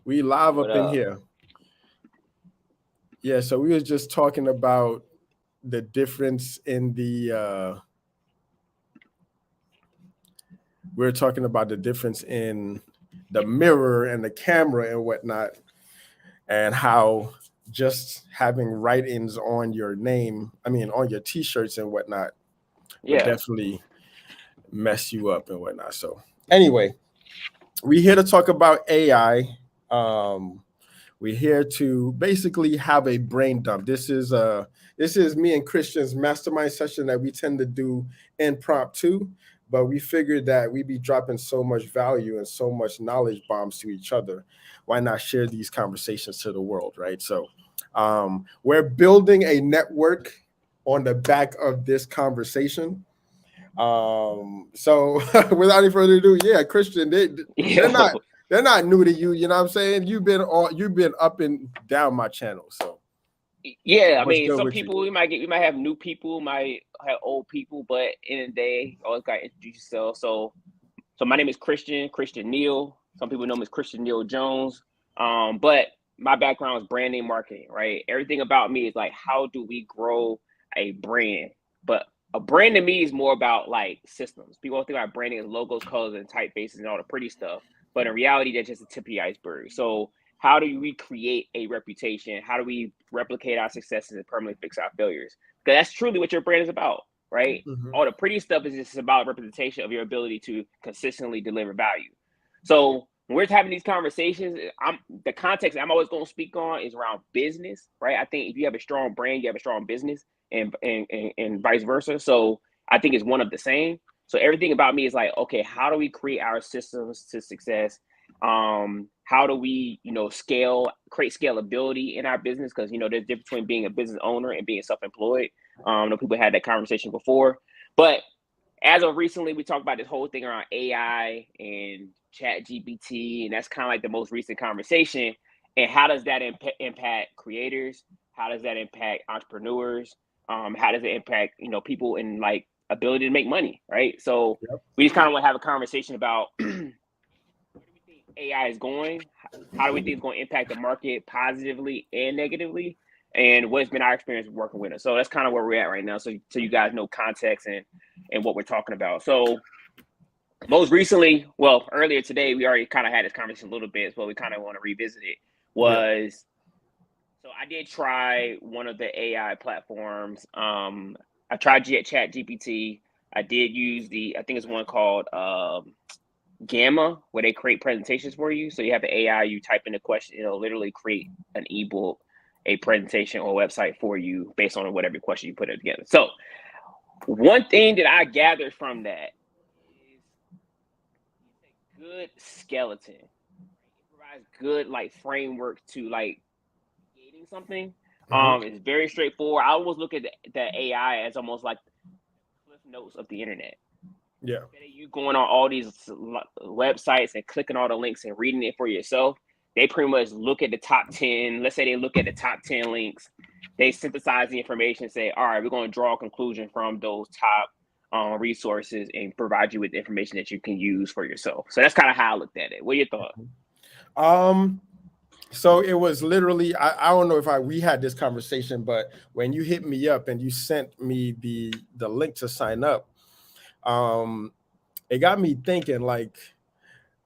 We live What up in up? here. Yeah, so we was just talking about the difference in the we were talking about the difference in the mirror and the camera and whatnot, and how just having write-ins on your name, I mean on your t-shirts and whatnot, would Yeah. definitely mess you up and whatnot. So anyway, we're here to talk about AI. Um, we're here to basically have a brain dump. This is me and Christian's mastermind session that we tend to do impromptu, but we figured that we be dropping so much value and so much knowledge bombs to each other. Why not share these conversations to the world, right? So we're building a network on the back of this conversation. So without any further ado, yeah, Christian, they're not Yo. they're not new to you. You know what I'm saying? You've been up and down my channel. So Yeah, I what's mean, good some with you? people we might have new people, might have old people, but in the day, always gotta introduce yourself. So my name is Christian Neal. Some people know me as Christian Neal Jones. But my background is branding marketing, right? Everything about me is like, how do we grow a brand? But a brand to me is more about like systems. People think about branding as logos, colors, and typefaces and all the pretty stuff. But in reality, that's just the tip of the iceberg. So how do we create a reputation? How do we replicate our successes and permanently fix our failures? Because that's truly what your brand is about, right? Hmm. All the pretty stuff is just about representation of your ability to consistently deliver value. So when we're having these conversations, I'm the context I'm always going to speak on is around business, right? I think if you have a strong brand, you have a strong business, and vice versa. So I think it's one of the same. So everything about me is like, okay, how do we create our systems to success? How do we, create scalability in our business? Because there's a difference between being a business owner and being self-employed. I know people had that conversation before, but as of recently, we talked about this whole thing around AI and Chat GPT, and that's kind of like the most recent conversation. And how does that impact creators? How does that impact entrepreneurs? How does it impact people in like ability to make money, right? So Yep. we just kind of want to have a conversation about where do we think AI is going? How do we think it's going to impact the market positively and negatively? And what's been our experience working with it? So that's kind of where we're at right now. So you guys know context and what we're talking about. So most recently, well, earlier today, we already kind of had this conversation a little bit, but we kind of want to revisit it. Yep. Was so I did try one of the AI platforms. I tried Chat GPT. I did use I think it's one called Gamma, where they create presentations for you. So you have the AI, you type in the question, it'll literally create an ebook, a presentation, or a website for you based on whatever question you put it together. So one thing that I gathered from that is it's a good skeleton. Right? It provides good like framework to like creating something. Hmm. It's very straightforward. I always look at the AI as almost like the cliff notes of the internet. Yeah. Instead of you going on all these websites and clicking all the links and reading it for yourself, they pretty much look at the top 10. Let's say they look at the top 10 links. They synthesize the information and say, all right, we're going to draw a conclusion from those top resources and provide you with the information that you can use for yourself. So that's kind of how I looked at it. What are your thoughts? Um. So it was literally. I don't know if we had this conversation, but when you hit me up and you sent me the link to sign up, um, it got me thinking. Like,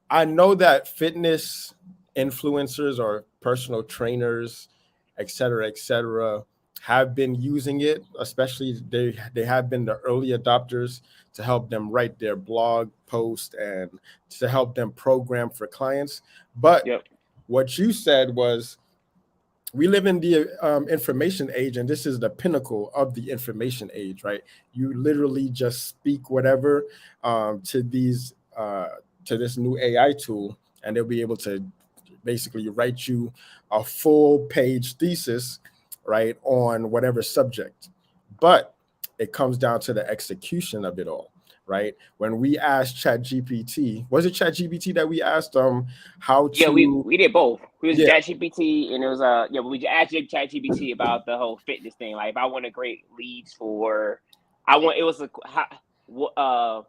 I know that fitness influencers or personal trainers, et cetera, have been using it. Especially they have been the early adopters to help them write their blog post and to help them program for clients. But Yep. what you said was we live in the information age, and this is the pinnacle of the information age, right? You literally just speak whatever to these to this new AI tool, and they'll be able to basically write you a full page thesis, right, on whatever subject. But it comes down to the execution of it all, right? When we asked ChatGPT, was it ChatGPT that we asked how Yeah, we to, we did both. We was yeah. ChatGPT, and it was we asked ChatGPT about the whole fitness thing. Like, if I want to create leads for, I want it was a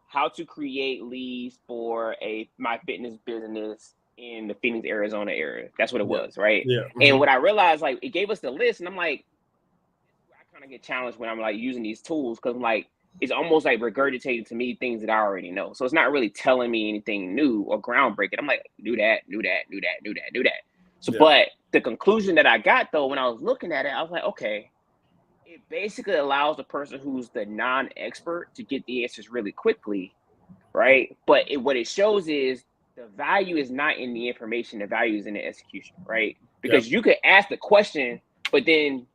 how to create leads for a my fitness business in in the Phoenix, Arizona area. That's what it Yeah. was, right? Yeah. And what I realized, like, it gave us the list, and I'm like, I kind of get challenged when I'm like using these tools because I'm like, it's almost like regurgitating to me things that I already know. So it's not really telling me anything new or groundbreaking. I'm like, do that, do that, do that, do that, do that. So, but the conclusion that I got though, when I was looking at it, I was like, okay, it basically allows the person who's the non-expert to get the answers really quickly, right? But what it shows is the value is not in the information, the value is in the execution, right? Because you could ask the question, but then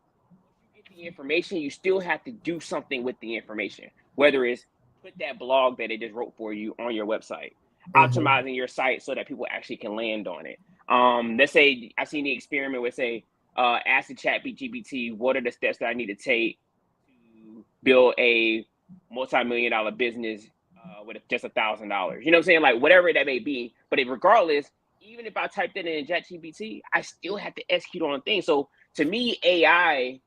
the information, you still have to do something with the information, whether it's put that blog that it just wrote for you on your website, optimizing your site so that people actually can land on it. Let's say I've seen the experiment where say, ask the ChatGPT, what are the steps that I need to take to build a multi-million-dollar business with just $1,000? You know what I'm saying? Like whatever that may be. But regardless, even if I typed it in ChatGPT, I still have to execute on things. So to me, AI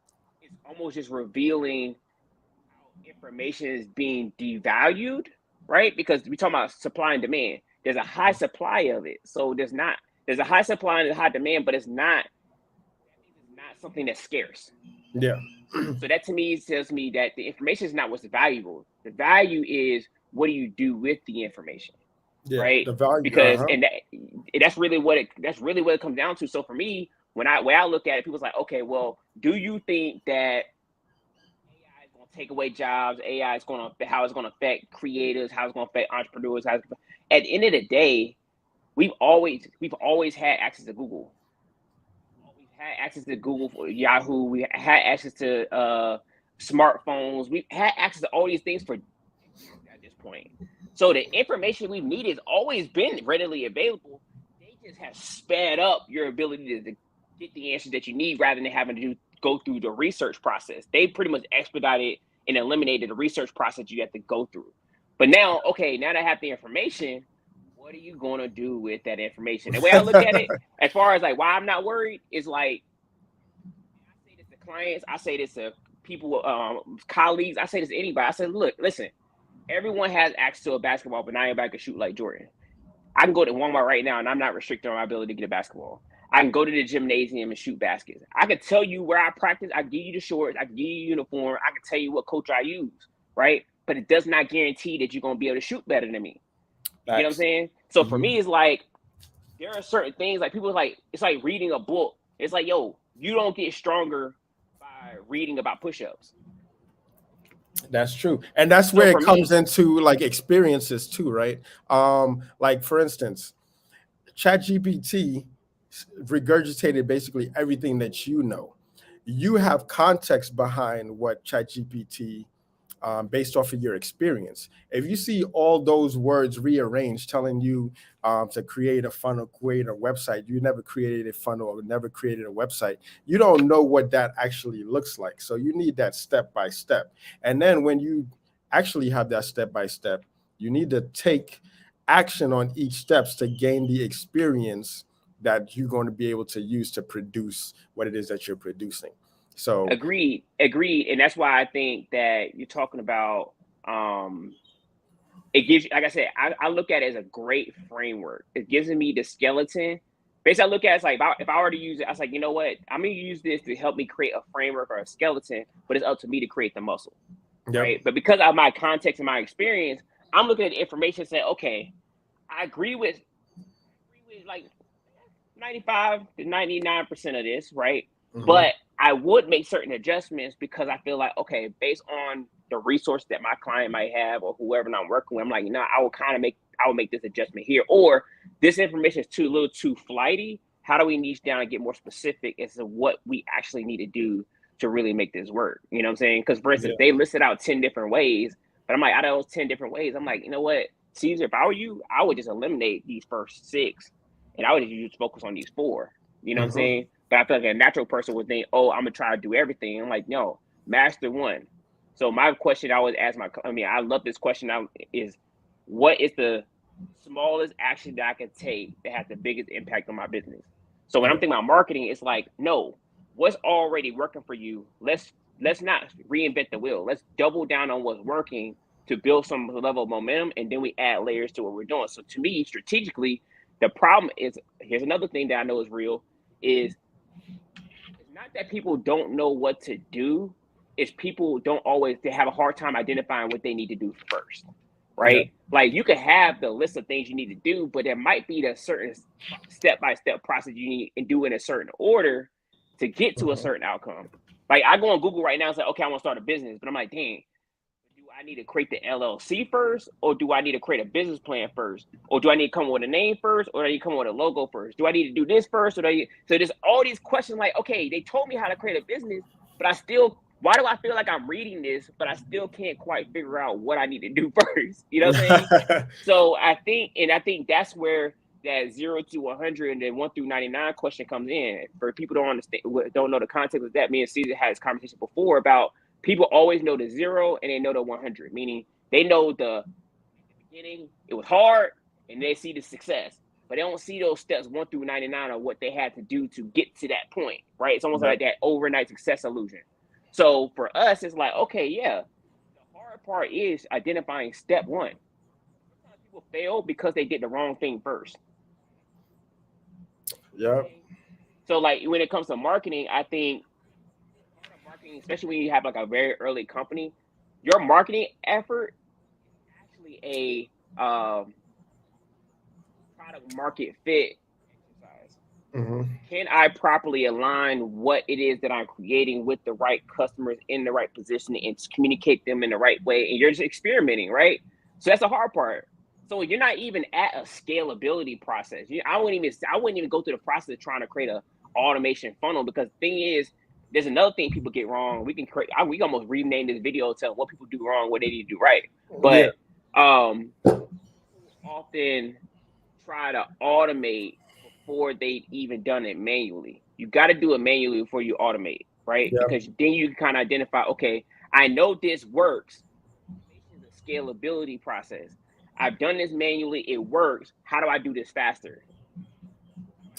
is almost just revealing how information is being devalued, right? Because we talk about supply and demand. There's a high supply of it, so there's a high supply and a high demand, but it's not something that's scarce. Yeah. So that to me tells me that the information is not what's valuable. The value is what do you do with the information, right? The value, because and that's really what it comes down to. So for me, when I look at it, people's like, okay, well, do you think that AI is going to take away jobs? AI is going to how it's going to affect creators? How it's going to affect entrepreneurs? At the end of the day, we've always had access to Google. We've had access to Google for Yahoo. We had access to smartphones. We've had access to all these things for at this point. So the information we've needed has always been readily available. They just have sped up your ability to get the answers that you need rather than having to go through the research process. They pretty much expedited and eliminated the research process you have to go through. But now, okay, now that I have the information, what are you going to do with that information? The way I look at it, as far as like why I'm not worried, is like, I say this to clients, I say this to people, colleagues, I say this to anybody. I say, look, listen, everyone has access to a basketball, but not everybody can shoot like Jordan. I can go to Walmart right now and I'm not restricted on my ability to get a basketball. I can go to the gymnasium and shoot baskets. I can tell you where I practice. I can give you the shorts. I can give you a uniform. I can tell you what coach I use, right? But it does not guarantee that you're going to be able to shoot better than me. You know what I'm saying? So for me, it's like, there are certain things like people like, it's like reading a book. It's like, yo, you don't get stronger by reading about push-ups. That's true. And that's where it comes into like experiences too, right? Like for instance, ChatGPT regurgitated basically everything that you know. You have context behind what ChatGPT based off of your experience. If you see all those words rearranged telling you to create a funnel, create a website, you never created a funnel or never created a website, you don't know what that actually looks like. So you need that step by step. And then when you actually have that step by step, you need to take action on each steps to gain the experience that you're going to be able to use to produce what it is that you're producing. So agreed. And that's why I think that you're talking about, it gives you, like I said, I look at it as a great framework. It gives me the skeleton. Basically, I look at it as like, if I were to use it, I was like, you know what? I'm going to use this to help me create a framework or a skeleton, but it's up to me to create the muscle, right? But because of my context and my experience, I'm looking at the information and saying, okay, I agree with like 95 to 99% of this, right? But I would make certain adjustments because I feel like, okay, based on the resource that my client might have or whoever I'm working with, I'm like, you know, I will make this adjustment here. Or this information is a little too flighty. How do we niche down and get more specific as to what we actually need to do to really make this work? You know what I'm saying? Because for instance, they listed out 10 different ways, but I'm like, out of those 10 different ways, I'm like, you know what, Caesar, if I were you, I would just eliminate these first 6 and I would just focus on these 4. You know what I'm saying? But I feel like a natural person would think, oh, I'm going to try to do everything. I'm like, no, master one. So my question I always ask I love this question is, what is the smallest action that I can take that has the biggest impact on my business? So when I'm thinking about marketing, it's like, no, what's already working for you? Let's not reinvent the wheel. Let's double down on what's working to build some level of momentum. And then we add layers to what we're doing. So to me, strategically, The problem is, here's another thing that I know is real, is it's not that people don't know what to do, it's people don't always, they have a hard time identifying what they need to do first, right? Yeah. Like you could have the list of things you need to do, but there might be a certain step-by-step process you need and do in a certain order to get to a certain outcome. Like I go on Google right now and say, okay, I want to start a business, but I'm like, dang, do I need to create the LLC first, or do I need to create a business plan first, or do I need to come up with a name first, or do I need to come up with a logo first? Do I need to do this first, or do I? So there's all these questions. Like, okay, they told me how to create a business, but I still, why do I feel like I'm reading this, but I still can't quite figure out what I need to do first? You know what I'm saying? So I think that's where that 0 to 100 and then 1 through 99 question comes in. For people don't understand, don't know the context of that, me and Caesar had this conversation before about people always know the 0 and they know the 100, meaning they know the beginning, it was hard, and they see the success, but they don't see those steps 1 through 99 or what they had to do to get to that point, right? It's almost like that overnight success illusion. So for us, it's like, okay, yeah, the hard part is identifying step 1. Sometimes people fail because they did the wrong thing first. Yeah. So like when it comes to marketing, I think marketing, especially when you have like a very early company, your marketing effort is actually a product market fit exercise. Can I properly align what it is that I'm creating with the right customers in the right position and communicate them in the right way? And you're just experimenting, right? So that's the hard part. So you're not even at a scalability process. I wouldn't even go through the process of trying to create a automation funnel, because the thing is, there's another thing people get wrong. We can almost rename this video to what people do wrong, what they need to do right. But often try to automate before they've even done it manually. You got to do it manually before you automate, right? Yeah. Because then you can kind of identify, okay, I know this works. Automation is a scalability process. I've done this manually, it works. How do I do this faster?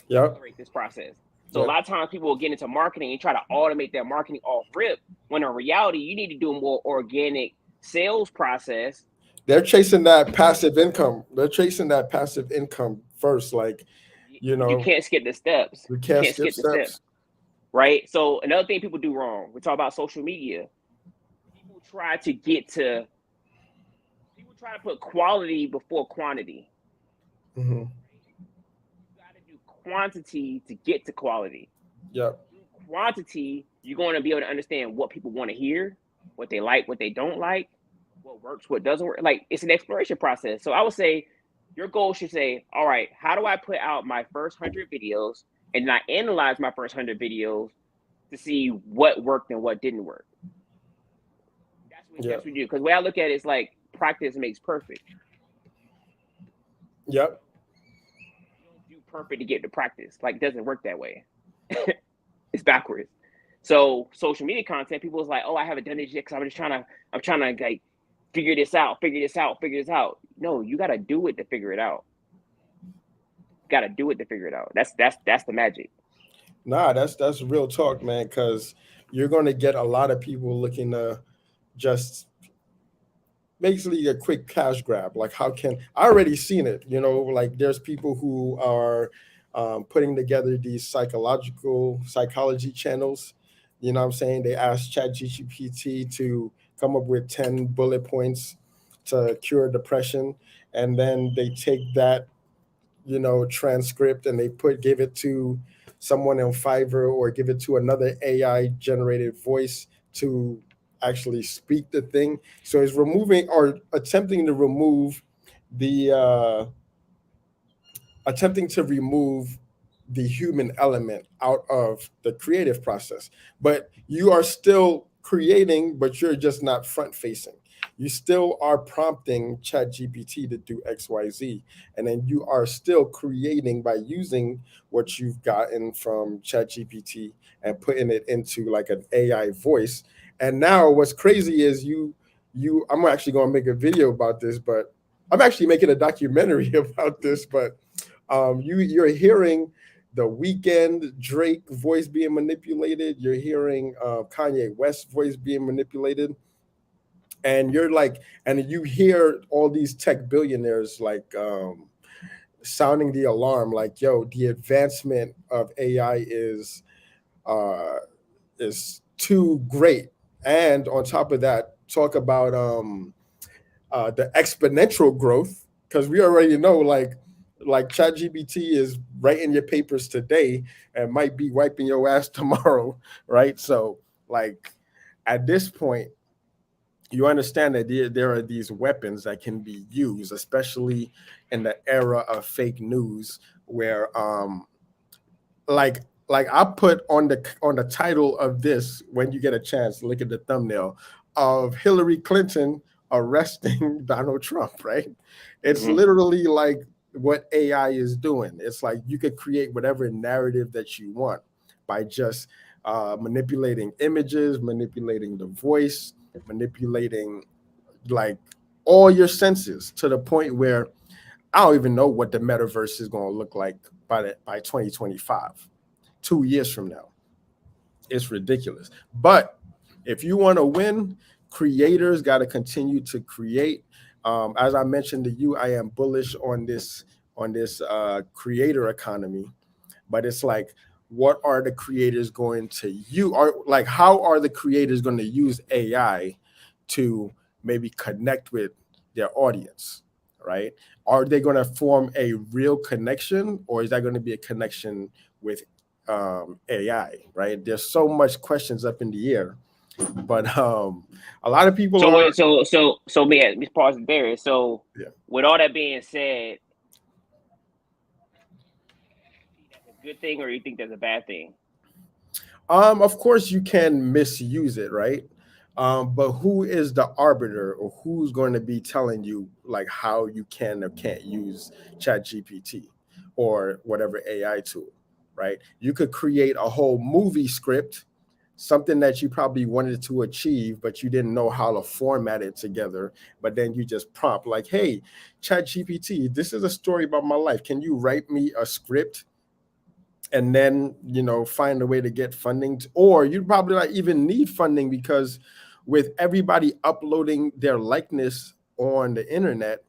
Accelerate this process. So a lot of times people will get into marketing and try to automate their marketing off rip, when in reality, you need to do a more organic sales process. They're chasing that passive income. They're chasing that passive income first. Like, you can't skip the steps. We can't skip the steps. Right? So another thing people do wrong, we talk about social media. People try to put quality before quantity. You got to do quantity to get to quality. Quantity, you're going to be able to understand what people want to hear, what they like, what they don't like, what works, what doesn't work. Like, it's an exploration process. So I would say your goal should say, all right, how do I put out my first 100 videos, and then I analyze my first 100 videos to see what worked and what didn't work. That's what we do. Because the way I look at it is like practice makes perfect. You don't do perfect to get to practice. Like, it doesn't work that way. It's backwards. So social media content, people is like, oh, I haven't done this yet because I'm trying to like figure this out. No, you got to do it to figure it out. That's the magic. Nah, that's real talk, man, because you're going to get a lot of people looking to just basically a quick cash grab. Like, I already seen it, like there's people who are putting together these psychology channels. You know what I'm saying? They ask ChatGPT to come up with 10 bullet points to cure depression. And then they take that, transcript, and they give it to someone on Fiverr, or give it to another AI generated voice to actually speak the thing. So it's removing, or attempting to remove the human element out of the creative process. But you are still creating, but you're just not front facing. You still are prompting ChatGPT to do XYZ, and then you are still creating by using what you've gotten from ChatGPT and putting it into like an AI voice. And now what's crazy is I'm actually going to make a video about this, but I'm actually making a documentary about this, but you're hearing the Weeknd, Drake voice being manipulated. You're hearing Kanye West voice being manipulated. And you're like, and you hear all these tech billionaires like sounding the alarm, like, yo, the advancement of AI uh, is too great. And on top of that, talk about the exponential growth, because we already know, like ChatGPT is writing your papers today and might be wiping your ass tomorrow, right? So, like, at this point, you understand that there are these weapons that can be used, especially in the era of fake news, where like like I put on the title of this, when you get a chance, look at the thumbnail of Hillary Clinton arresting Donald Trump, right? It's Mm-hmm. literally like what AI is doing. It's like you could create whatever narrative that you want by just manipulating images, manipulating the voice, manipulating like all your senses, to the point where I don't even know what the metaverse is going to look like by 2025, 2 years from now. It's ridiculous. But if you want to win, creators got to continue to create. As I mentioned to you, I am bullish on this creator economy. But it's like, what are the creators going to use? Or like, how are the creators going to use AI to maybe connect with their audience, right? Are they going to form a real connection, or is that going to be a connection with AI, right? There's so much questions up in the air, but a lot of people So are. what? So me pause there. So Yeah. with all that being said, that's a good thing, or you think that's a bad thing? Of course, you can misuse it, right? But who is the arbiter, or who's going to be telling you like how you can or can't use Chat GPT or whatever AI tool, right? You could create a whole movie script, something that you probably wanted to achieve, but you didn't know how to format it together. But then you just prompt like, "Hey, Chat GPT, this is a story about my life. Can you write me a script?" And then, find a way to get funding, or you probably not even need funding, because with everybody uploading their likeness on the internet,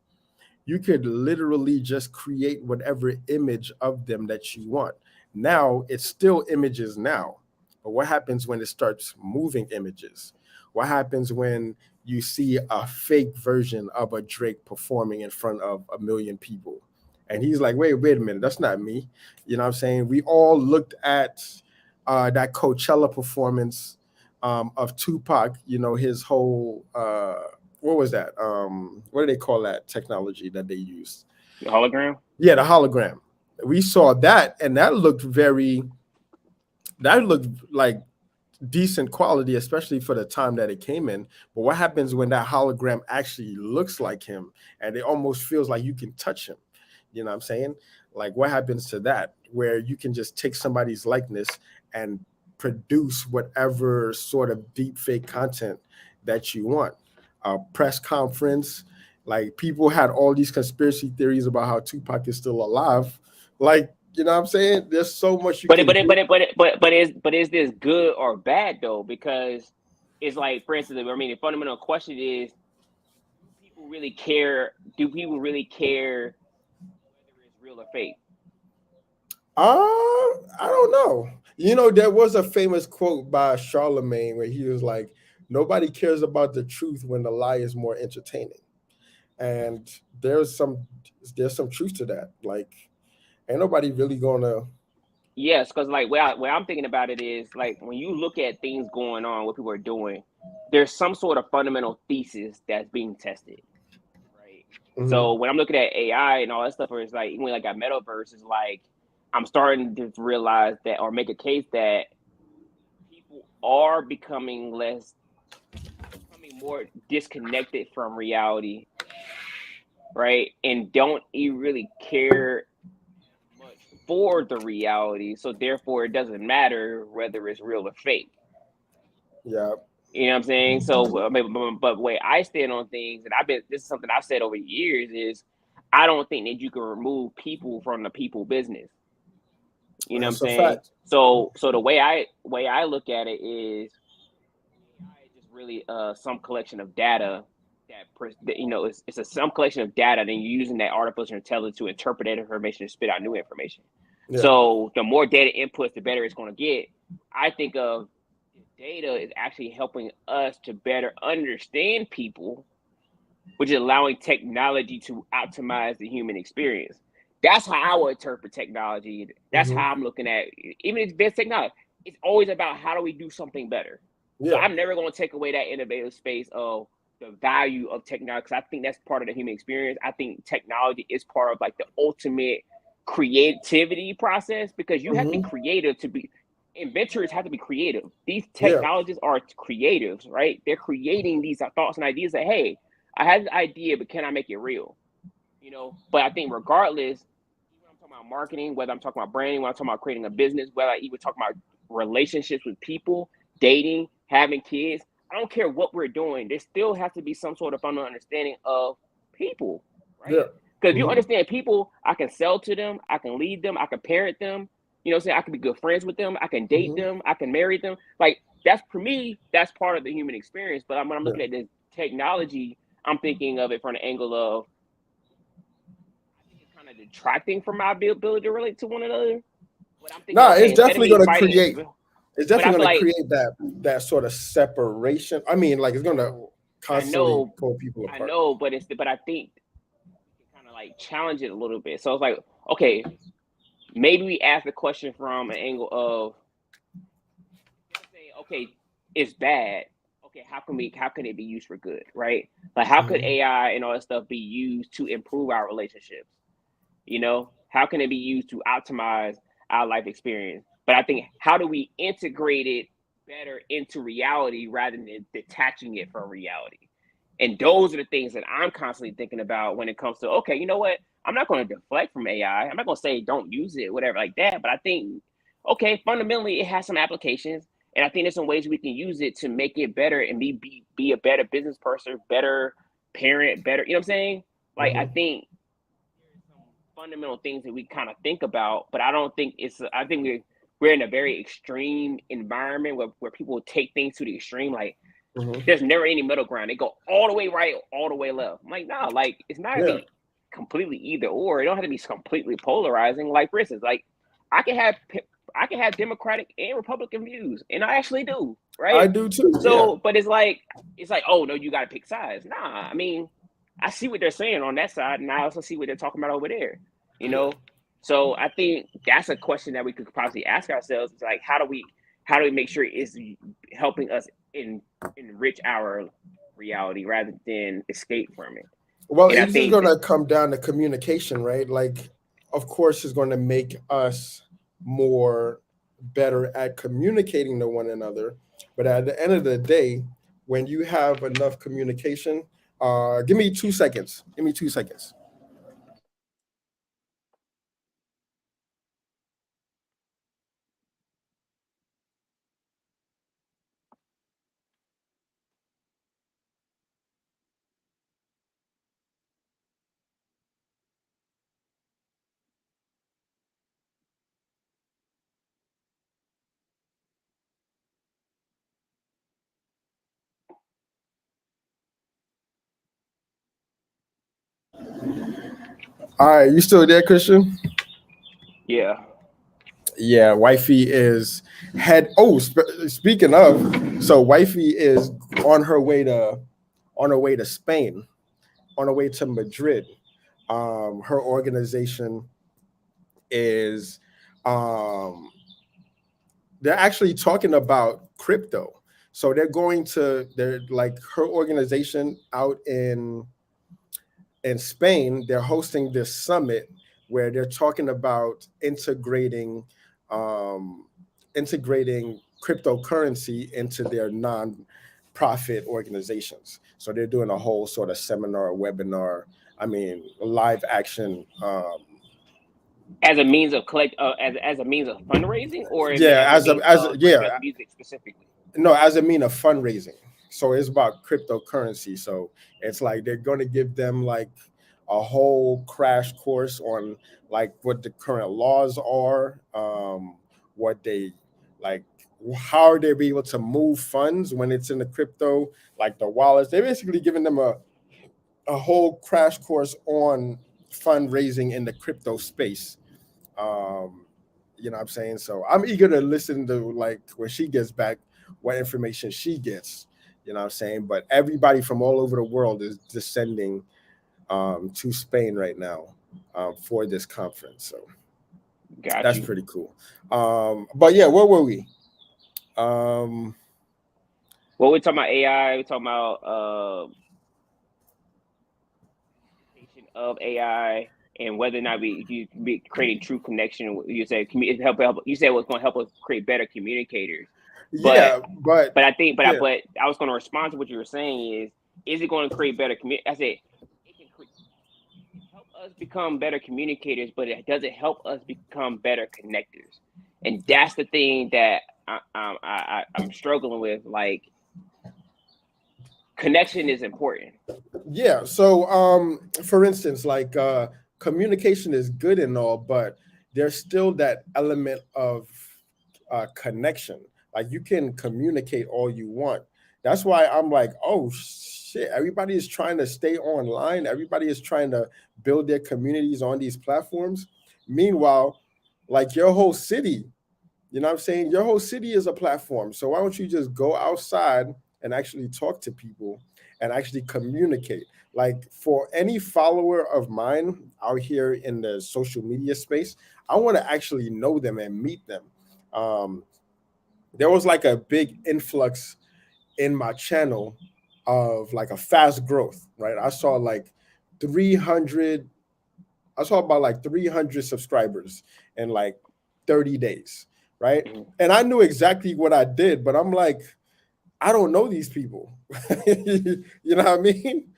you could literally just create whatever image of them that you want. Now it's still images now, but what happens when it starts moving images? What happens when you see a fake version of a Drake performing in front of a million people? And he's like, wait a minute, that's not me. You know what I'm saying? We all looked at that Coachella performance of Tupac, his whole what was that? What do they call that technology that they used? The hologram. Yeah, the hologram. We saw that, and that looked like decent quality, especially for the time that it came in. But what happens when that hologram actually looks like him, and it almost feels like you can touch him? You know what I'm saying? Like, what happens to that, where you can just take somebody's likeness and produce whatever sort of deep fake content that you want? A press conference, like, people had all these conspiracy theories about how Tupac is still alive. Like, you know what I'm saying? There's so much you But it, can but it, do. but it, but it, but is this good or bad though? Because it's like, for instance, I mean, the fundamental question is: Do people really care? Do people really care whether it's real or fake? I don't know. There was a famous quote by Charlemagne where he was like, "Nobody cares about the truth when the lie is more entertaining." And there's some truth to that. Like, ain't nobody really gonna. Yes, because like where I'm thinking about it is like when you look at things going on, what people are doing, there's some sort of fundamental thesis that's being tested, right? Mhm. So when I'm looking at AI and all that stuff, where it's like even like a metaverse is like, I'm starting to realize that, or make a case that people are becoming more disconnected from reality, right? And don't even really care much for the reality. So therefore, it doesn't matter whether it's real or fake. Yeah. You know what I'm saying? So, but the way I stand on things, and this is something I've said over years, is I don't think that you can remove people from the people business. You know what I'm That's a saying? fact. So the way I look at it is AI is just really some collection of data, it's some collection of data, then you're using that artificial intelligence to interpret that information and spit out new information. Yeah. So the more data inputs, the better it's going to get. I think of data is actually helping us to better understand people, which is allowing technology to optimize the human experience. That's how I would interpret technology. That's Mhm. how I'm looking at it. Even if it's best technology, it's always about how do we do something better. So Yeah. I'm never going to take away that innovative space of the value of technology, because I think that's part of the human experience. I think technology is part of like the ultimate creativity process, because you have to be Mhm. creative to be inventors have to be creative. These Yeah. technologies are creatives, right? They're creating these thoughts and ideas that, hey, I had this idea, but can I make it real? But I think regardless, even I'm talking about marketing, whether I'm talking about branding, whether I'm talking about creating a business, whether I even talk about relationships with people, dating, having kids, I don't care what we're doing. There still has to be some sort of fundamental understanding of people, Yeah. right? Because if you Mhm. understand people, I can sell to them, I can lead them, I can parent them. You know what I'm saying? I can be good friends with them, I can date Mhm. them, I can marry them. Like that's for me, that's part of the human experience. But when I'm Yeah. looking at this technology, I'm thinking of it from the angle of I think it's kind of detracting from my ability to relate to one another. But I'm thinking, No, okay, it's instead of definitely me going to fighting, create. It's but I definitely feel going to like create that sort of separation. I mean, like it's going to I constantly know, pull people I apart. know, but I think we can kind of like challenge it a little bit. So it's like, okay, maybe we ask the question from an angle of instead of saying, okay, it's bad. Okay, how can it be used for good, right? Like how could Mhm. AI and all that stuff be used to improve our relationships? How can it be used to optimize our life experience? But I think how do we integrate it better into reality rather than detaching it from reality? And those are the things that I'm constantly thinking about when it comes to, okay, you know what? I'm not going to deflect from AI. I'm not going to say don't use it, whatever like that. But I think, okay, fundamentally, it has some applications. And I think there's some ways we can use it to make it better and be a better business person, better parent, better, you know what I'm saying? Like, I Mhm. think there's some fundamental things that we kind of think about, but I don't think I think we're in a very extreme environment where people take things to the extreme. Like, Mhm. there's never any middle ground. They go all the way right, all the way left. I'm like, nah, like it's not gonna Yeah. be completely either or. It don't have to be completely polarizing. Like for instance, like I can have I can have Democratic and Republican views, and I actually do, I right? do too. Yeah. So, but it's like, oh no, you got to pick sides. Nah, I mean, I see what they're saying on that side, and I also see what they're talking about over there. You Yeah. know, so I think that's a question that we could probably ask ourselves: is like, how do we make sure it's helping us enrich our reality rather than escape from it? Well, And I it's just think going that, to come down to communication, right? Like, of course, it's going to make us more better at communicating to one another. But at the end of the day, when you have enough communication, give me 2 seconds. Give me 2 seconds. All right, you still there, Christian? yeah, Yeah, wifey is head. Oh, speaking of, so wifey is on her way to Spain, on her way to Madrid. Her organization is um, they're actually talking about crypto. So they're like her organization out in Spain, they're hosting this summit where they're talking about um, integrating cryptocurrency into their non-profit organizations. So they're doing a whole sort of seminar, webinar. I mean, live action. as a means of as a means of fundraising, or Yeah, as a means as a, of bringing us yeah, music specifically. no, as a mean of fundraising. So it's about cryptocurrency. So it's like they're going to give them like a whole crash course on like what the current laws are, what they like, how they be able to move funds when it's in the crypto, like the wallets. They're basically giving them a whole crash course on fundraising in the crypto space. Um, you know what I'm saying? So I'm eager to listen to like when she gets back, what information she gets. You know what I'm saying? But everybody from all over the world is descending to Spain right now for this conference. So Got that's you. pretty cool. But yeah, where were we? Um, Well, we're talking about AI. We're talking about of AI and whether or not we you be creating true connection. You said help. You said what's going to help us create better communicators. But yeah, but I think, yeah, but I was going to respond to what you were saying. Is it going to create better community? I said it can help us become better communicators, but it doesn't help us become better connectors. And that's the thing that I'm struggling with. Like, connection is important. yeah. So for instance, like communication is good and all, but there's still that element of connection. Like you can communicate all you want. That's why I'm like, oh shit, everybody is trying to stay online. Everybody is trying to build their communities on these platforms. Meanwhile, like your whole city, you know what I'm saying? Your whole city is a platform. So why don't you just go outside and actually talk to people and actually communicate? Like for any follower of mine out here in the social media space, I want to actually know them and meet them. Um, there was like a big influx in my channel of like a fast growth, right? I saw like 300, I saw about like 300 subscribers in like 30 days, right? Mhm. And I knew exactly what I did, but I'm like, I don't know these people. You know what I mean?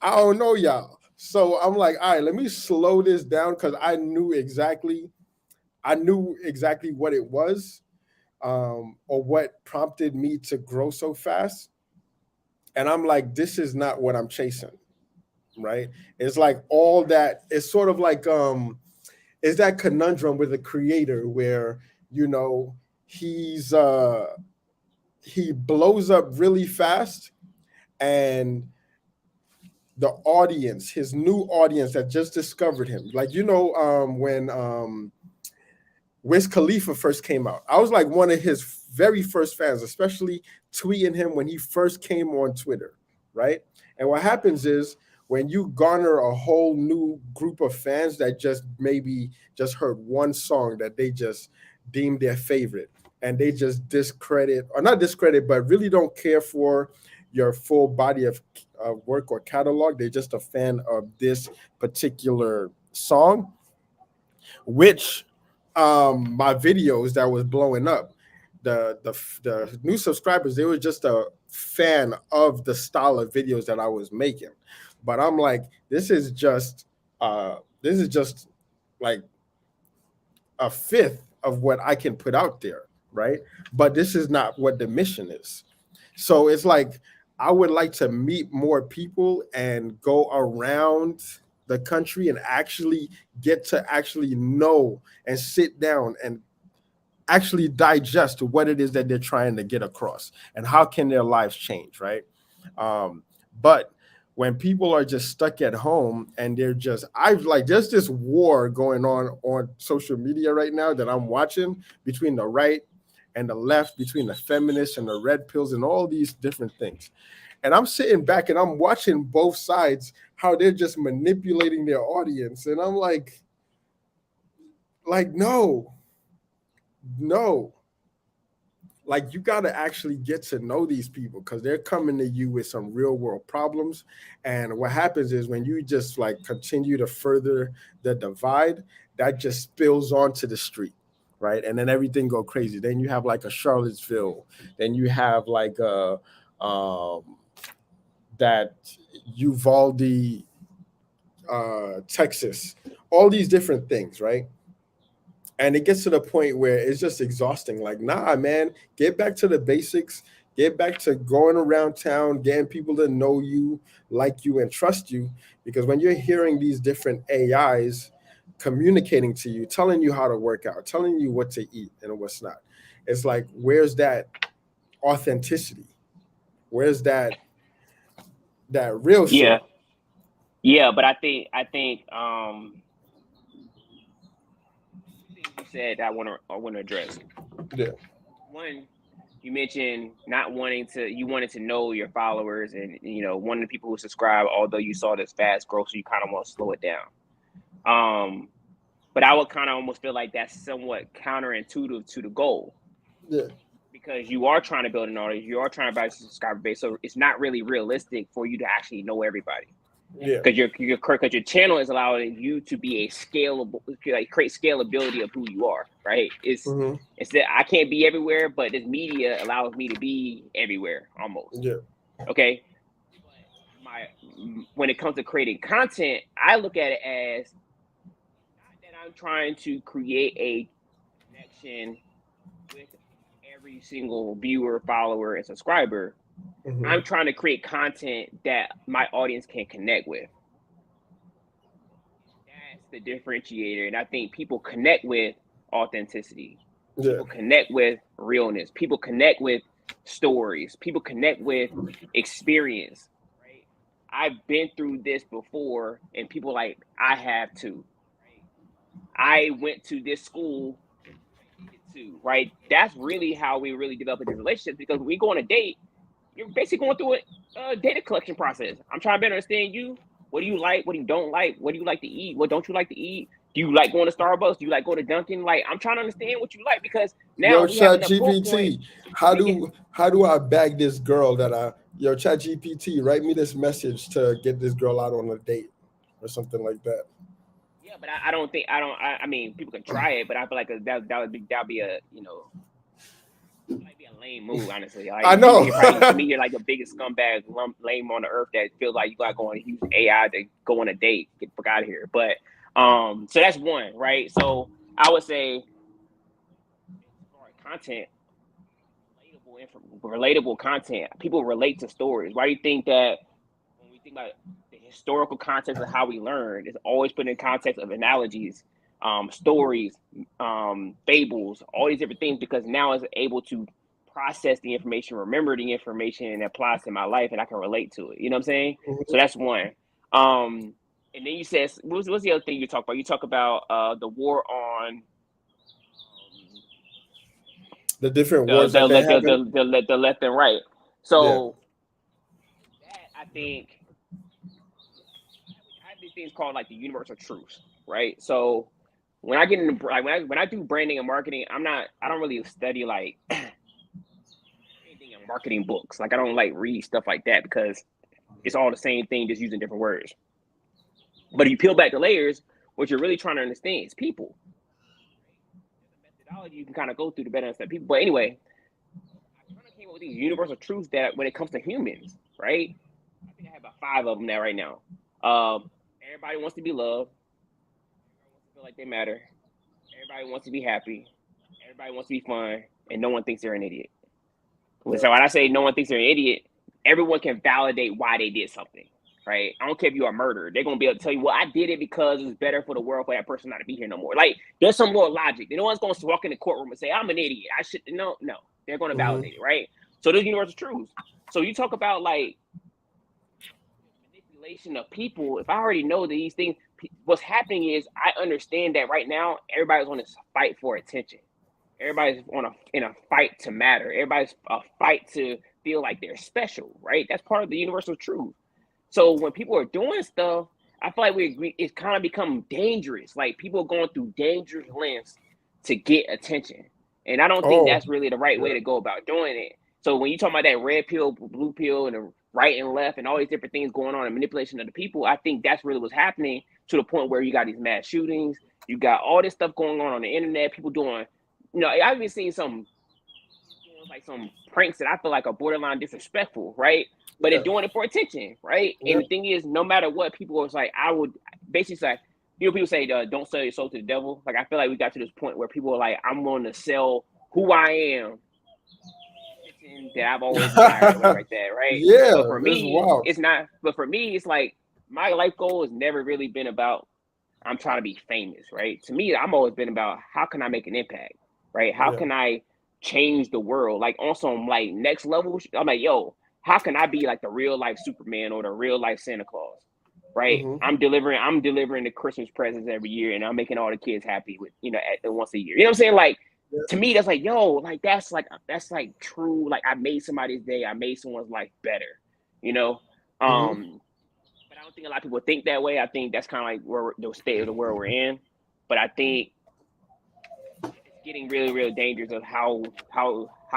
I don't know y'all. So I'm like, all right, let me slow this down because I knew exactly what it was, or what prompted me to grow so fast. And I'm like, this is not what I'm chasing, right? It's like all that, it's sort of like is that conundrum with a creator where, you know, he's he blows up really fast, and the audience, his new audience that just discovered him, like, you know, when Wiz Khalifa first came out, I was like one of his very first fans, especially tweeting him when he first came on Twitter, right? And what happens is when you garner a whole new group of fans that just maybe just heard one song that they just deemed their favorite, and they just discredit, or not discredit, but really don't care for your full body of work or catalog. They're just a fan of this particular song, which my videos that was blowing up, the new subscribers, they were just a fan of the style of videos that I was making. But I'm like, this is just like a fifth of what I can put out there, right? But this is not what the mission is. So it's like I would like to meet more people and go around the country and actually get to actually know and sit down and actually digest what it is that they're trying to get across and how can their lives change, right? But when people are just stuck at home and they're just, I've like, there's this war going on social media right now that I'm watching between the right and the left, between the feminists and the red pills and all these different things. And I'm sitting back and I'm watching both sides, how they're just manipulating their audience. And I'm like, no, like you got to actually get to know these people because they're coming to you with some real world problems. And what happens is when you just like continue to further the divide, that just spills onto the street, right? And then everything go crazy. Then you have like a Charlottesville, then you have like a that Uvalde, Texas, all these different things, right? And it gets to the point where it's just exhausting. Like, nah, man, get back to the basics. Get back to going around town, getting people to know you, like you, and trust you. Because when you're hearing these different AIs communicating to you, telling you how to work out, telling you what to eat and what's not, it's like, where's that authenticity? Where's that real Yeah. shit? Yeah, but I think things you said that I want to address. Yeah. One, you mentioned not wanting to, you wanted to know your followers and, one of the people who subscribe, although you saw this fast growth, so you kind of want to slow it down. But I would kind of almost feel like that's somewhat counterintuitive to the goal. Yeah. Because you are trying to build an audience, you are trying to build a subscriber base, so it's not really realistic for you to actually know everybody. Yeah. Because your channel is allowing you to be a scalable, like create scalability of who you are, right? It's that I can't be everywhere, but this media allows me to be everywhere almost. Yeah. Okay. When it comes to creating content, I look at it as not that I'm trying to create a connection with every single viewer, follower, and subscriber. I'm trying to create content that my audience can connect with. That's the differentiator. And I think people connect with authenticity. Yeah. People connect with realness. People connect with stories. People connect with experience. Right? I've been through this before, and people like, I have too. Right? I went to this school too, right? That's really how we really develop these relationships, because when we go on a date, you're basically going through a data collection process. I'm trying to better understand you. What do you like? What do you don't like? What do you like to eat? What don't you like to eat? Do you like going to Starbucks? Do you like going to Dunkin'? Like, I'm trying to understand what you like, because now Yo, Chat GPT, how do I bag this girl Chat GPT, write me this message to get this girl out on a date or something like that. Yeah, but I mean, people can try it, but I feel like that would be a, might be a lame move, honestly. Like, I know. To me, you're like the biggest scumbag lame on the earth that feels like you got to go and use AI to go on a date. Get the fuck out of here. But so that's one, right? So I would say content, relatable content. People relate to stories. Why do you think that when we think about the historical context of how we learn, it's always put in context of analogies, stories, fables, all these different things, because now it's able to process the information, remember the information, and applies to my life, and I can relate to it. You know what I'm saying? So that's one. And then you said, what's the other thing you talk about? You talk about the war on the different wars that they have, the left and right. So that, I think, I have these things called like the universal truths, right? So when I get into when I do branding and marketing, I don't really study like anything in marketing books. Like, I don't like read stuff like that, because it's all the same thing, just using different words. But if you peel back the layers, what you're really trying to understand is people. The methodology you can kind of go through to better understand people. But anyway, I kind of came up with these universal truths that when it comes to humans, right? I think I have about 5 of them now right now. Everybody wants to be loved. Everybody wants to feel like they matter. Everybody wants to be happy. Everybody wants to be fun. And no one thinks they're an idiot. So when I say no one thinks they're an idiot, everyone can validate why they did something, right? I don't care if you are murdered. They're going to be able to tell you, well, I did it because it's better for the world for that person not to be here no more. Like, there's some more logic. No one's going to walk in the courtroom and say, I'm an idiot. I should, no. They're going to validate it, right? So there's universal truths. So you talk about like manipulation of people. If I already know that these things, what's happening is, I understand that right now everybody's on this fight for attention. Everybody's in a fight to matter. Everybody's a fight to feel like they're special, right? That's part of the universal truth. So when people are doing stuff, I feel like it's kind of become dangerous. Like, people are going through dangerous lengths to get attention. And I don't think that's really the right way to go about doing it. So when you talk about that red pill, blue pill, and the right and left, and all these different things going on, and manipulation of the people, I think that's really what's happening, to the point where you got these mass shootings. You got all this stuff going on the internet. People doing, I've been seeing some pranks that I feel like are borderline disrespectful, right? But they're doing it for attention, right? And the thing is, no matter what, people are like, I would basically say, people say, don't sell your soul to the devil. Like, I feel like we got to this point where people are like, I'm going to sell who I am, that I've always desired, like that, right? Yeah. But for me, it's not. But for me, it's like, my life goal has never really been about, I'm trying to be famous, right? To me, I'm always been about, how can I make an impact, right? How can I change the world? Like, on some like next level, I'm like, yo, how can I be like the real life Superman or the real life Santa Claus? right? Mhm. I'm delivering the Christmas presents every year, and I'm making all the kids happy with, at once a year. You know what I'm saying? Like, Yeah. to me, that's like, yo, like that's like true. Like, I made somebody's day. I made someone's life better. You know. Mhm. But I don't think a lot of people think that way. I think that's kind of like where the state of the world we're in. But I think it's getting really, really dangerous of how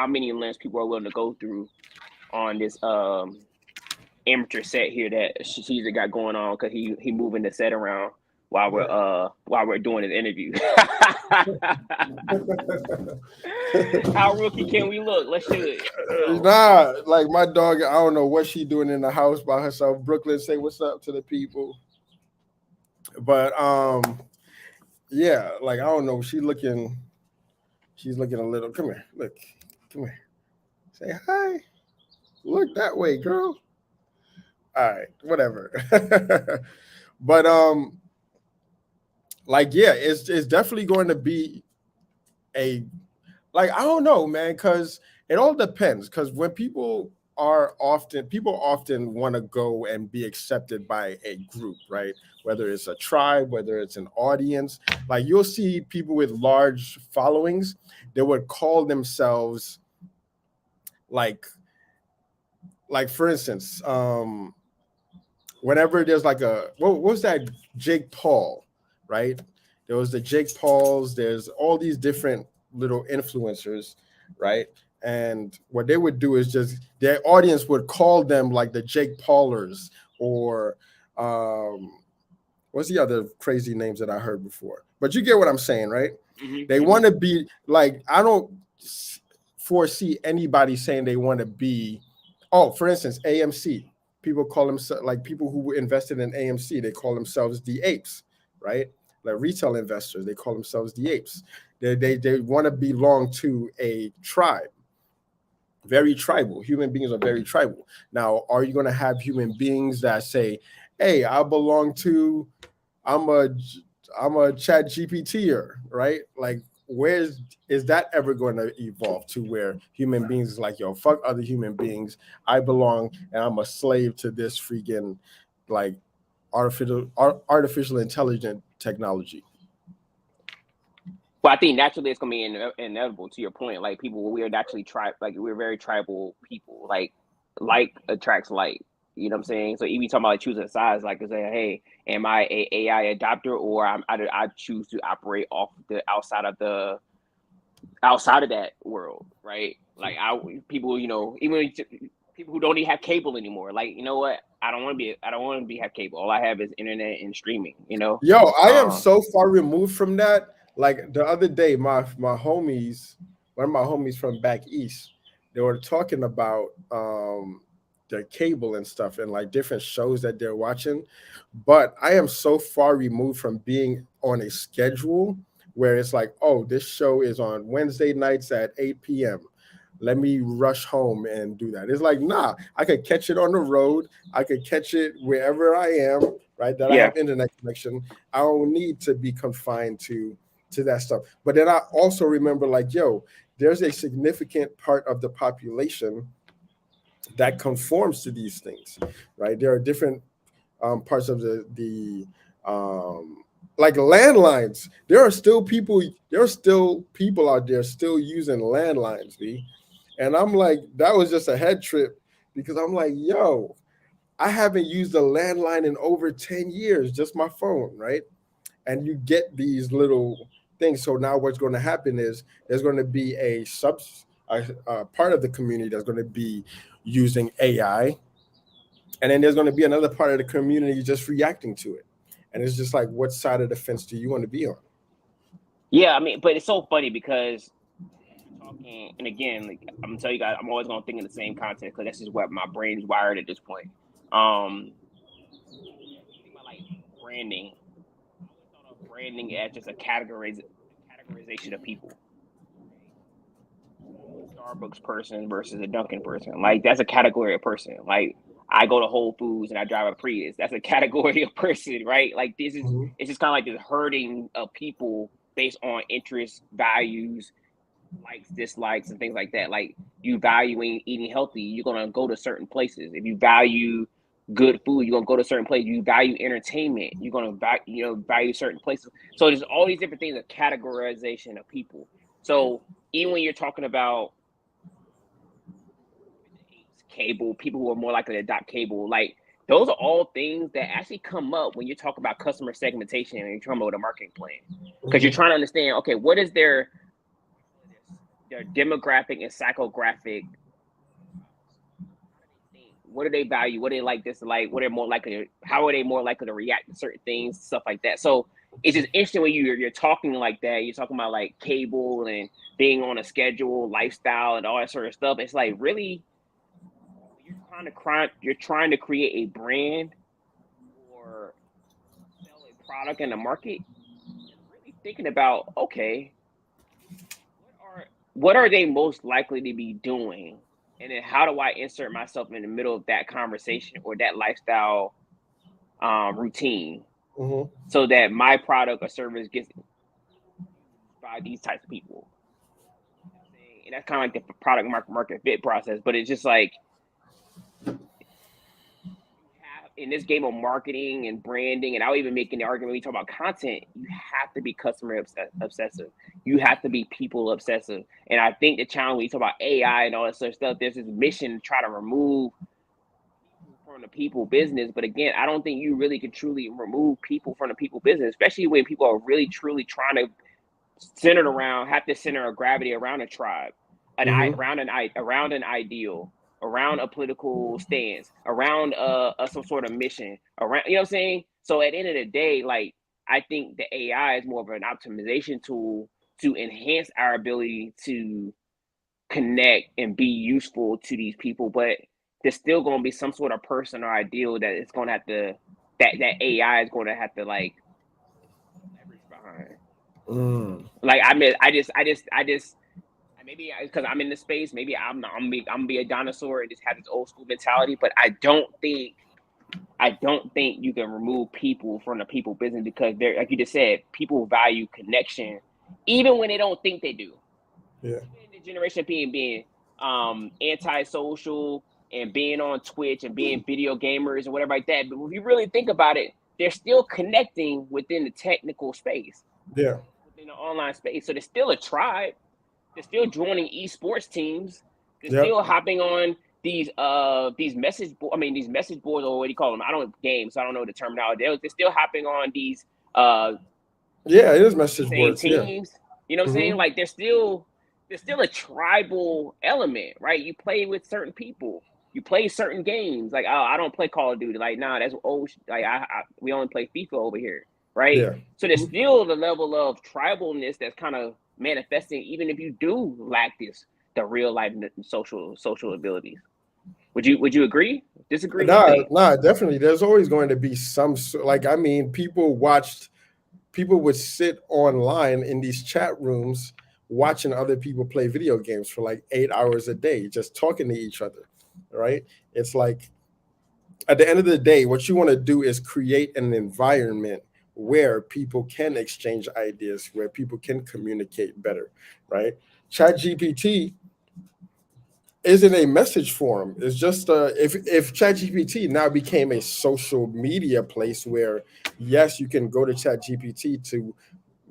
many lengths people are willing to go through on this amateur set here that Caesar got going on, because he moving the set around while we're doing his interview. How rookie can we look? Let's shoot it. Nah, like my dog, I don't know what she doing in the house by herself. Brooklyn, say what's up to the people. But yeah, like I don't know. She's looking a little. Come here, look, come here. Say hi. Look that way, girl. All right, whatever. But like yeah, it's definitely going to be a like I don't know, man, because it all depends. Because when people often want to go and be accepted by a group, right? Whether it's a tribe, whether it's an audience, like you'll see people with large followings, they would call themselves like for instance, whenever there's like what was that Jake Paul, right? There was the Jake Pauls. There's all these different little influencers, right? And what they would do is just their audience would call them like the Jake Paulers or what's the other crazy names that I heard before? But you get what I'm saying, right? They want to be like I don't foresee anybody saying they want to be. Oh, for instance, AMC. People call themselves like people who invested in AMC. They call themselves the apes, right? Like retail investors, they call themselves the apes. They want to belong to a tribe. Very tribal. Human beings are very tribal. Now, are you going to have human beings that say, "Hey, I belong to, I'm a Chat GPTer," right? Like, is that ever going to evolve to where human beings is like, yo, fuck other human beings. I belong, and I'm a slave to this freaking like artificial intelligent technology. Well, I think naturally it's gonna be inevitable. To your point, like we're naturally like we're very tribal people. Like attracts like. You know what I'm saying? So even talking about like choosing sides, like to say, hey, am I a AI adopter, or I choose to operate off the outside of that world, right? Like people, even people who don't even have cable anymore. Like, you know what? I don't want to be have cable. All I have is internet and streaming. Yo, I am so far removed from that. Like the other day, my homies, one of my homies from back east, they were talking about their cable and stuff and like different shows that they're watching. But I am so far removed from being on a schedule where it's like, oh, this show is on Wednesday nights at 8 p.m. Let me rush home and do that. It's like, nah, I could catch it on the road. I could catch it wherever I am, right? That I Yeah. have internet connection. I don't need to be confined to that stuff. But then I also remember like, yo, there's a significant part of the population that conforms to these things, right? There are different parts of the like landlines. There are still people out there still using landlines, B. And I'm like, that was just a head trip because I'm like, yo, I haven't used a landline in over 10 years, just my phone, right? And you get these little things. So now what's going to happen is there's going to be a part of the community that's going to be using AI. And then there's going to be another part of the community just reacting to it. And it's just like, what side of the fence do you want to be on? Yeah, I mean, but it's so funny because you're talking, and again, like I'm gonna tell you guys, I'm always gonna think in the same context because that's just what my brain's wired at this point. When you think about like branding, I always thought of branding as just a categorization of people. A Starbucks person versus a Dunkin' person, like that's a category of person. Like I go to Whole Foods and I drive a Prius, that's a category of person, right? Like this is Mm-hmm. it's just kind of like this herding of people based on interests, values, likes, dislikes, and things like that. Like you valuing eating healthy, you're gonna go to certain places. If you value good food. You're gonna go to certain places. You value entertainment. You're gonna value certain places. So there's all these different things of categorization of people. So even when you're talking about cable, people who are more likely to adopt cable, like those are all things that actually come up when you talk about customer segmentation and you're talking about a marketing plan. Because you're trying to understand, okay, what is their demographic and psychographic? What do they value? What do they like, dislike? What are more likely to, how are they more likely to react to certain things, stuff like that. So it's just interesting when you're talking like that. You're talking about like cable and being on a schedule, lifestyle, and all that sort of stuff. It's like really you're trying to create a brand or sell a product in the market. Really thinking about, okay, what are they most likely to be doing? And then how do I insert myself in the middle of that conversation or that lifestyle routine so that my product or service gets by these types of people? And that's kind of like the product market fit process. But it's just like in this game of marketing and branding, and I'll even make an argument when you talk about content, you have to be customer obsessive. You have to be people obsessive. And I think the challenge when you talk about AI and all that sort of stuff, there's this mission to try to remove from the people business. But again, I don't think you really can truly remove people from the people business, especially when people are really truly trying to have to center a gravity around a tribe, around an ideal, around a political stance, around some sort of mission, around, you know what I'm saying? So at the end of the day, like, I think the AI is more of an optimization tool to enhance our ability to connect and be useful to these people, but there's still going to be some sort of person or ideal that it's going to have to, that AI is going to have to like leverage behind. Like, I mean, I just maybe because I'm in the space, maybe I'm gonna be a dinosaur and just have this old school mentality. But I don't think you can remove people from the people business, because they're, like you just said, people value connection, even when they don't think they do. Yeah. Even the generation being antisocial and being on Twitch and being video gamers and whatever like that. But if you really think about it, they're still connecting within the technical space. Yeah. Within the online space. So there's still a tribe. They're still joining esports teams. They're still hopping on these message boards, or what do you call them? I don't games, so I don't know the terminology. They're still hopping on these it is message boards teams. You know what I'm saying? Like there's still a tribal element, right? You play with certain people. You play certain games. Like, oh, I don't play Call of Duty. Like, nah, that's old. Like, we only play FIFA over here, right? Yeah. So there's still the level of tribalness that's kind of manifesting, even if you do lack the real life social abilities. Would you agree? Disagree? Nah, definitely. There's always going to be some, like, I mean, people would sit online in these chat rooms watching other people play video games for like 8 hours a day, just talking to each other, right? It's like, at the end of the day, what you want to do is create an environment where people can exchange ideas, where people can communicate better, right? ChatGPT isn't a message forum. It's just if ChatGPT now became a social media place where, yes, you can go to ChatGPT to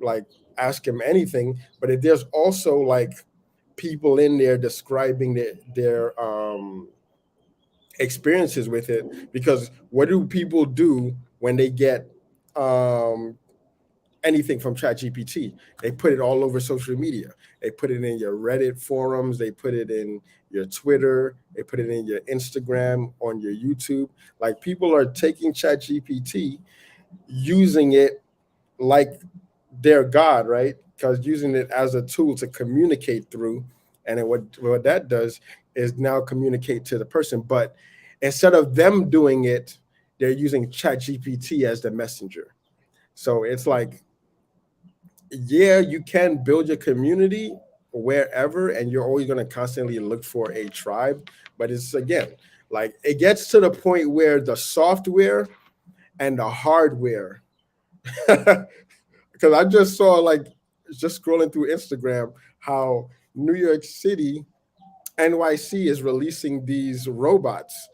like ask him anything, but if there's also like people in there describing their experiences with it, because what do people do when they get anything from ChatGPT? They put it all over social media. They put it in your Reddit forums. They put it in your Twitter. They put it in your Instagram, on your YouTube. Like, people are taking ChatGPT, using it like their God, right? Because using it as a tool to communicate through. And then what that does is now communicate to the person. But instead of them doing it, they're using ChatGPT as the messenger. So it's like, yeah, you can build your community wherever, and you're always going to constantly look for a tribe. But it's, again, like, it gets to the point where the software and the hardware, because I just saw, like, just scrolling through Instagram, how New York City, NYC, is releasing these robots,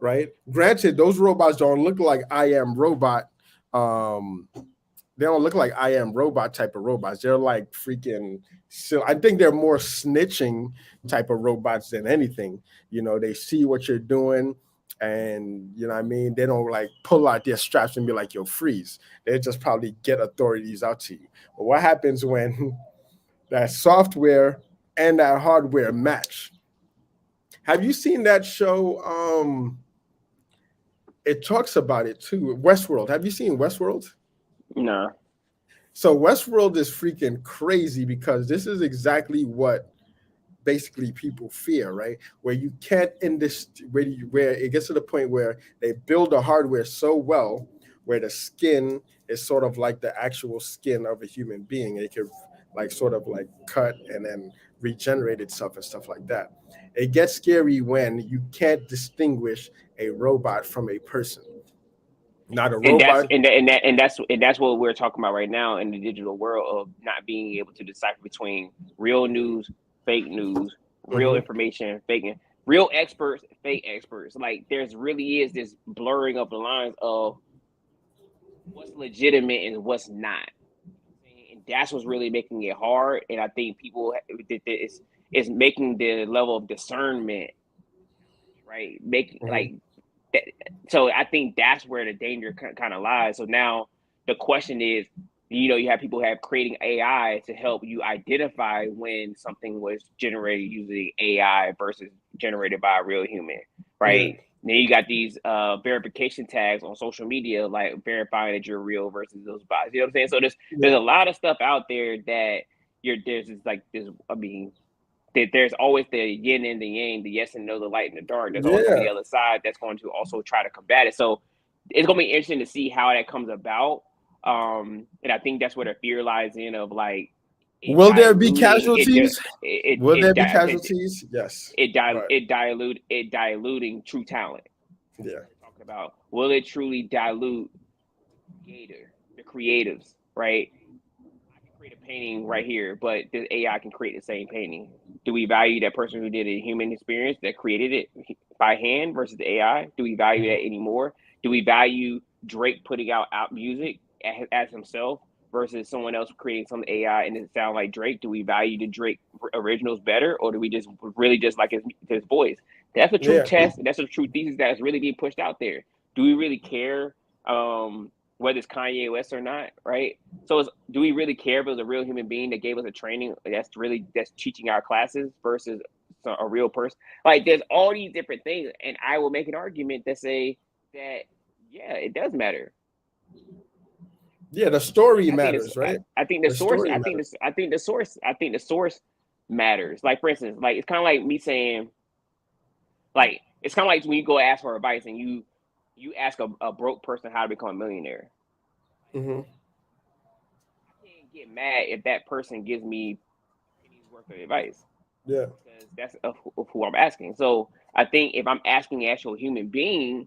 right? Granted, those robots don't look like I Am Robot. They don't look like I Am Robot type of robots. They're like freaking. So I think they're more snitching type of robots than anything. You know, they see what you're doing, and you know what I mean. They don't like pull out their straps and be like, "Yo, freeze." They just probably get authorities out to you. But what happens when that software and that hardware match? Have you seen that show? It talks about it too. Westworld. Have you seen Westworld? No. So Westworld is freaking crazy because this is exactly what basically people fear, right? Where you can't where it gets to the point where they build the hardware so well where the skin is sort of like the actual skin of a human being. It can like sort of like cut and then regenerate itself and stuff like that. It gets scary when you can't distinguish a robot from a person. Not a And robot. that's what we're talking about right now in the digital world of not being able to decipher between real news, fake news, real information, fake, real experts, fake experts. Like there's really is this blurring of the lines of what's legitimate and what's not. And that's what's really making it hard. And I think people is making the level of discernment, right? Like so I think that's where the danger kind of lies. So now the question is, you have people creating AI to help you identify when something was generated using AI versus generated by a real human, right? Yeah. Then you got these verification tags on social media, like verifying that you're real versus those bots. You know what I'm saying? So there's a lot of stuff out there that there's always the yin and the yang, the yes and no, the light and the dark. There's always the other side that's going to also try to combat it. So it's going to be interesting to see how that comes about. And I think that's where the fear lies in of like, will there be casualties? Will there be casualties? Yes. It diluting true talent. Yeah. Talking about, will it truly dilute the creatives, right? Create a painting right here, but the AI can create the same painting. Do we value that person who did a human experience that created it by hand versus the AI? Do we value that anymore? Do we value Drake putting out music as himself versus someone else creating some AI and it sound like Drake? Do we value the Drake originals better, or do we just really just like his voice? That's a true test. That's a true thesis that's really being pushed out there. Do we really care? Whether it's Kanye West or not, right? So do we really care if it was a real human being that gave us a training that's teaching our classes versus a real person? Like there's all these different things, and I will make an argument that say that it does matter. Yeah, the story matters, right? I think the source. I think the source matters. Like for instance, like it's kind of like me saying, like it's kind of like when you go ask for advice and you ask a broke person how to become a millionaire. Mm-hmm. I can't get mad if that person gives me pennies worth of advice. Yeah. Because that's of who I'm asking. So I think if I'm asking an actual human being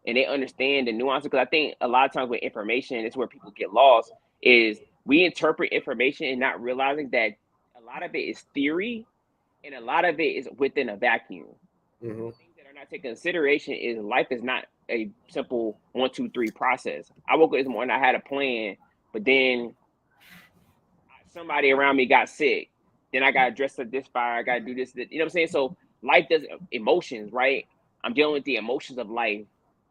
and they understand the nuances, because I think a lot of times with information, it's where people get lost, is we interpret information and not realizing that a lot of it is theory and a lot of it is within a vacuum. Mm-hmm. Things that are not taken into consideration is life is not a simple 1, 2, 3 process. I woke up this morning, I had a plan, but then somebody around me got sick. Then I got dressed at this fire. I got to do this. You know what I'm saying? So life does emotions, right? I'm dealing with the emotions of life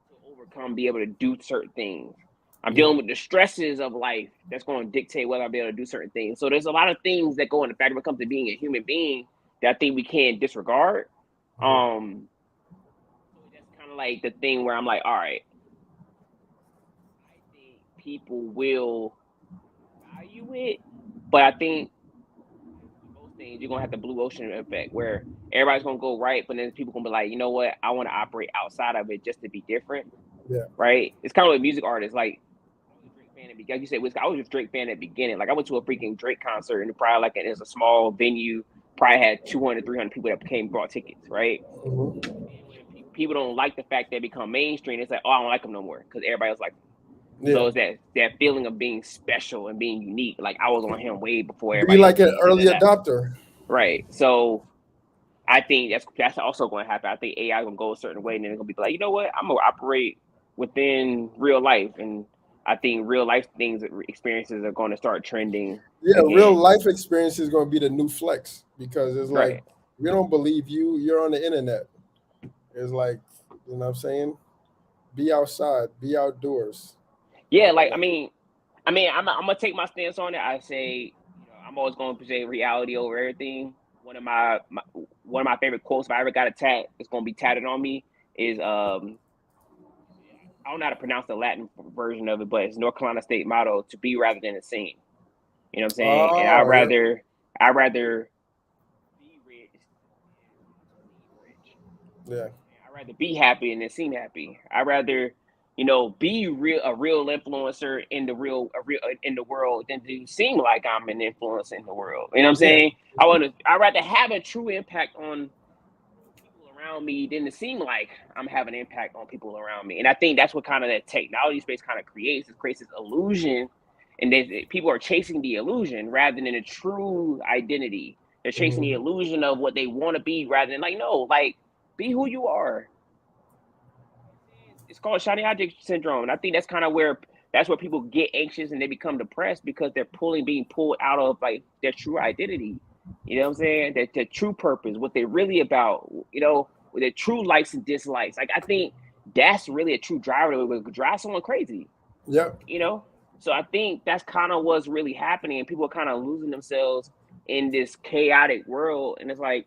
to overcome, be able to do certain things. I'm dealing with the stresses of life that's going to dictate whether I'll be able to do certain things. So there's a lot of things that go into factor when it comes to being a human being that I think we can't disregard. Like the thing where I'm like, all right, I think people will value it, but I think most things you're gonna have the blue ocean effect where everybody's gonna go right, but then people gonna be like, you know what, I want to operate outside of it just to be different. Yeah. Right. It's kind of like music artists. Like I was a Drake fan at the beginning. Like you said, I was a Drake fan at the beginning. Like I went to a freaking Drake concert and probably like it's a small venue, probably had 200, 300 people that bought tickets. Right. Mm-hmm. People don't like the fact they become mainstream. It's like, oh, I don't like them no more because everybody else like them. Yeah. So it's that feeling of being special and being unique. Like I was on him way before everybody. Be like an early adopter. Right. So I think that's also going to happen. I think AI is going to go a certain way, and then they're going to be like, you know what? I'm going to operate within real life, and I think real life things, experiences are going to start trending. Yeah, again. real life experience is going to be the new flex because it's Right. like we don't believe you. You're on the internet. It's like, you know what I'm saying? Be outside, be outdoors. Yeah, like I mean, I'm gonna take my stance on it. I say, I'm always going to say reality over everything. One of my favorite quotes, if I ever got a tat, it's going to be tatted on me. Is I don't know how to pronounce the Latin version of it, but it's North Carolina State motto: to be rather than to seem. You know what I'm saying? And Oh, I'd rather be rich than seem rich. yeah. I'd rather be happy than seem happy. I'd rather, be a real influencer in the in the world than to seem like I'm an influencer in the world. You know what I'm saying? I'd rather have a true impact on people around me than to seem like I'm having an impact on people around me. And I think that's what kind of that technology space kind of creates. It creates this illusion, and then people are chasing the illusion rather than a true identity. They're chasing the illusion of what they want to be rather than be who you are. It's called shiny object syndrome, and I think that's kind of where people get anxious and they become depressed because they're being pulled out of like their true identity. You know what I'm saying? Their true purpose, what they're really about. With their true likes and dislikes. Like I think that's really a true driver that would drive someone crazy. Yep. So I think that's kind of what's really happening, and people are kind of losing themselves in this chaotic world. And it's like,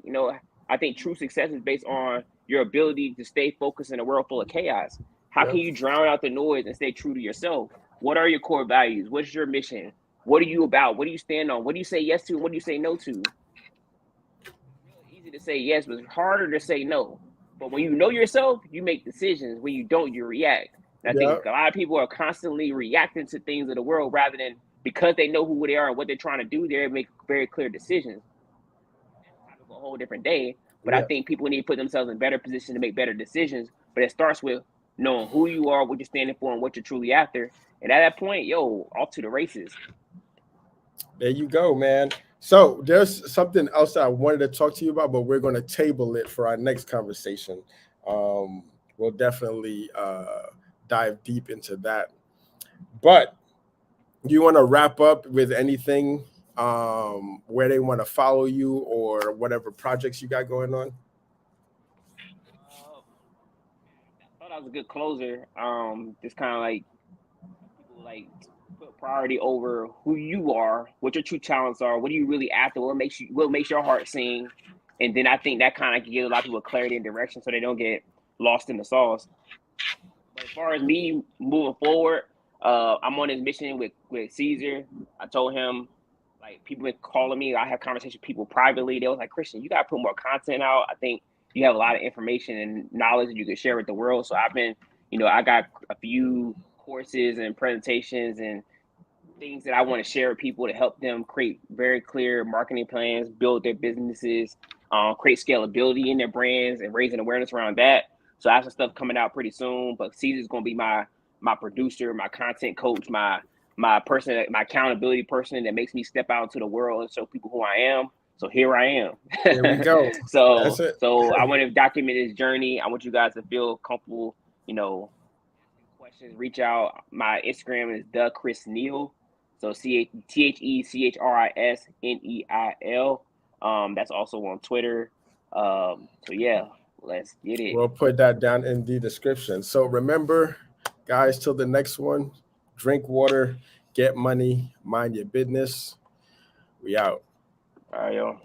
I think true success is based on your ability to stay focused in a world full of chaos. How can you drown out the noise and stay true to yourself? What are your core values? What's your mission? What are you about? What do you stand on? What do you say yes to? And what do you say no to? It's really easy to say yes, but it's harder to say no. But when you know yourself, you make decisions. When you don't, you react. And I think a lot of people are constantly reacting to things of the world rather than because they know who they are and what they're trying to do. They make very clear decisions. That's a topic for a whole different day. But I think people need to put themselves in better position to make better decisions. But it starts with knowing who you are, what you're standing for, and what you're truly after. And at that point, off to the races. There you go, man. So there's something else that I wanted to talk to you about, but we're going to table it for our next conversation. We'll definitely dive deep into that. But you want to wrap up with anything where they want to follow you or whatever projects you got going on? I thought I was a good closer. Just kind of like people put priority over who you are, what your true talents are, what are you really after, what makes your heart sing, and then I think that kind of can give a lot of people clarity and direction so they don't get lost in the sauce. But as far as me moving forward, I'm on this mission with Caesar. I told him, like, people been calling me. I have conversations with people privately. They was like, Christian, you got to put more content out. I think you have a lot of information and knowledge that you can share with the world. So I've been, I got a few courses and presentations and things that I want to share with people to help them create very clear marketing plans, build their businesses, create scalability in their brands, and raising awareness around that. So I have some stuff coming out pretty soon. But Caesar's going to be my producer, my content coach, my person, my accountability person that makes me step out into the world and show people who I am. So here I am. There we go. So I want to document this journey. I want you guys to feel comfortable, asking questions. Reach out. My Instagram is the Chris Neil. So TheChrisNeil. That's also on Twitter. So yeah, let's get it. We'll put that down in the description. So remember, guys, till the next one, drink water, get money, mind your business. We out. All right, yo.